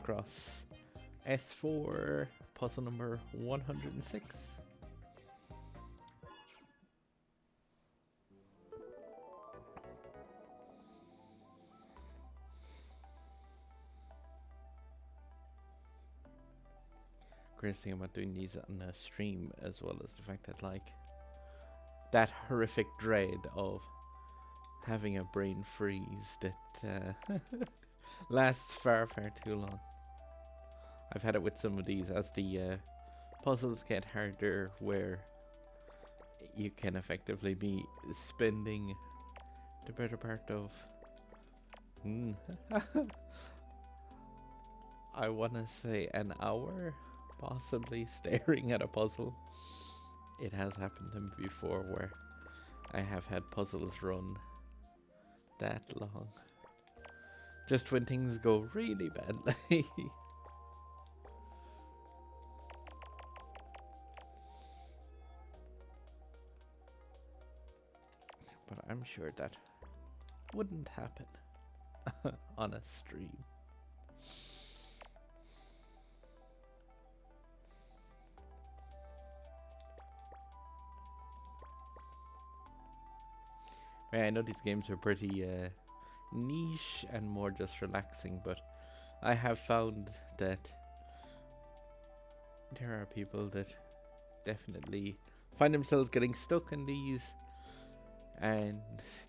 Picross S4, puzzle number 106. Greatest thing about doing these on a stream, as well as the fact that, like, that horrific dread of having a brain freeze that lasts far too long. I've had it with some of these as the puzzles get harder, where you can effectively be spending the better part of I wanna say an hour possibly staring at a puzzle. It has happened to me before where I have had puzzles run that long, just when things go really badly. But I'm sure that wouldn't happen on a stream. I know these games are pretty niche and more just relaxing, but I have found that there are people that definitely find themselves getting stuck in these and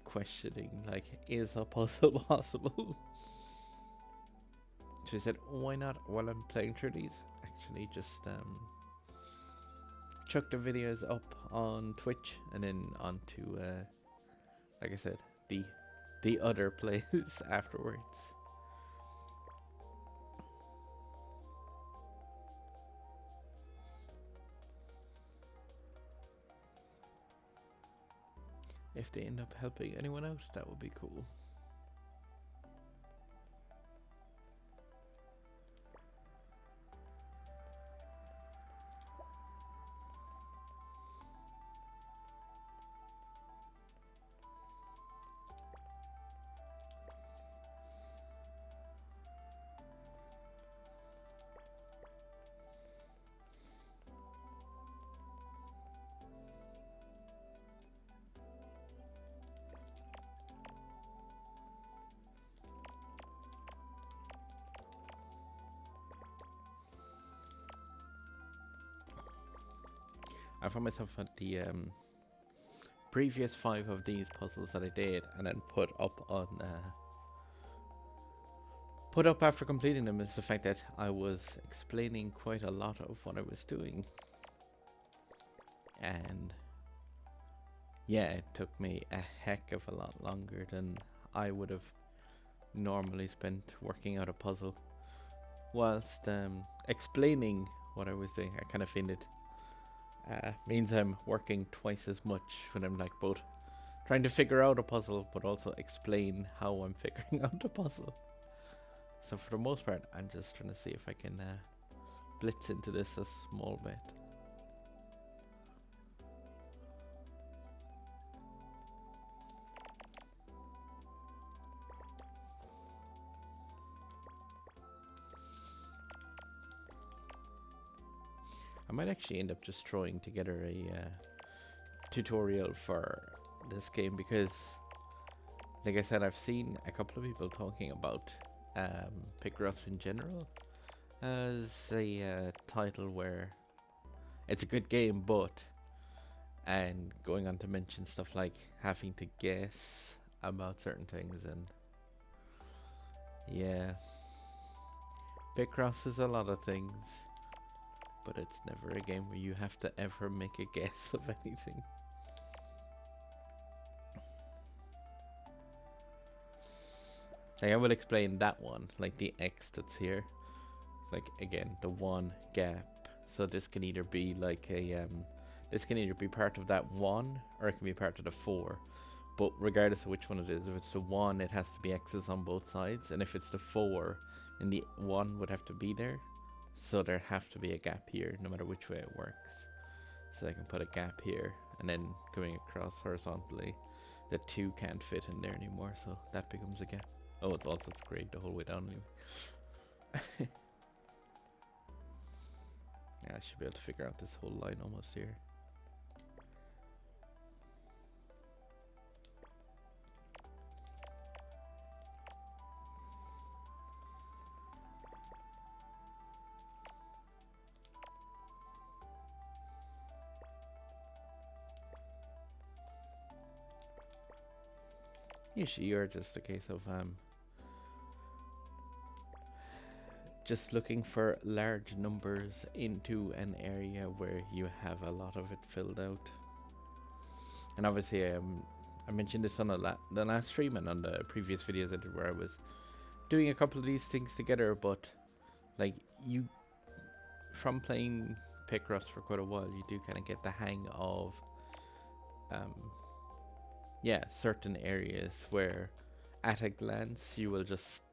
questioning, like, is a puzzle possible? So I said, why not, while I'm playing through these, actually just chuck the videos up on Twitch and then onto like I said, the other plays afterwards. If they end up helping anyone out, that would be cool. I found myself at the previous 5 of these puzzles that I did and then put up after completing them, is the fact that I was explaining quite a lot of what I was doing. And yeah, it took me a heck of a lot longer than I would have normally spent working out a puzzle. Whilst explaining what I was doing, I kind of find it means I'm working twice as much when I'm, like, both trying to figure out a puzzle but also explain how I'm figuring out the puzzle. So for the most part, I'm just trying to see if I can blitz into this a small bit. I might actually end up just throwing together a tutorial for this game, because, like I said, I've seen a couple of people talking about Picross in general as a title where it's a good game, but, and going on to mention stuff like having to guess about certain things, and yeah, Picross is a lot of things, but it's never a game where you have to ever make a guess of anything. Like, I will explain that one, like the X that's here. Like, again, the one gap. So this can either be like a this can either be part of that 1 or it can be part of the 4. But regardless of which one it is, if it's the 1, it has to be X's on both sides, and if it's the 4, then the 1 would have to be there. So there have to be a gap here, no matter which way it works. So I can put a gap here, and then going across horizontally, the 2 can't fit in there anymore, so that becomes a gap. Oh, it's grayed the whole way down anyway. should be able to figure out this whole line almost here. Usually you're just a case of just looking for large numbers into an area where you have a lot of it filled out. And obviously I mentioned this on the last stream and on the previous videos I did where I was doing a couple of these things together, but like you, from playing Picross for quite a while, you do kind of get the hang of certain areas where at a glance you will just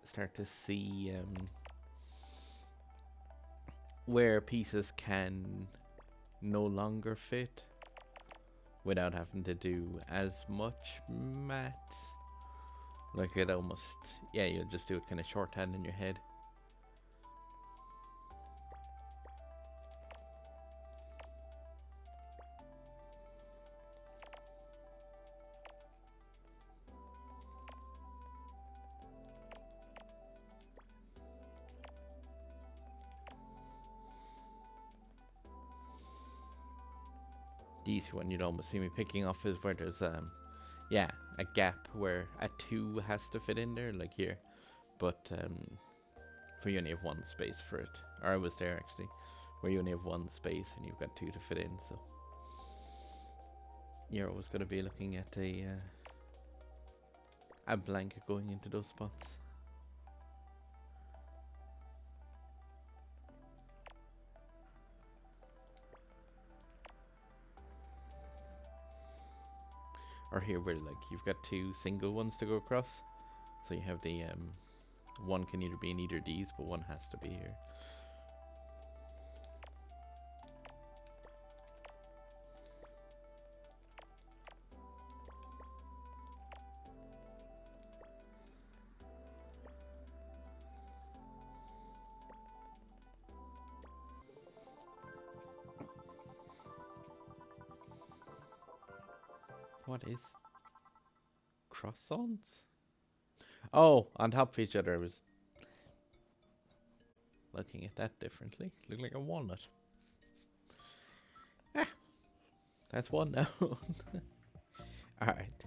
start to see where pieces can no longer fit without having to do as much math. Like it almost, you'll just do it kind of shorthand in your head. The easy one you'd almost see me picking off is where there's a gap where a 2 has to fit in there, like here, but where you only have one space for it. Or I was there actually, where you only have one space and you've got 2 to fit in, so you're always going to be looking at a blanket going into those spots. Or here where like you've got 2 single ones to go across, so you have the one can either be in either of these, but one has to be here. What is croissants? Oh, on top of each other. I was looking at that differently. Look like a walnut. Ah, that's one now. Alright.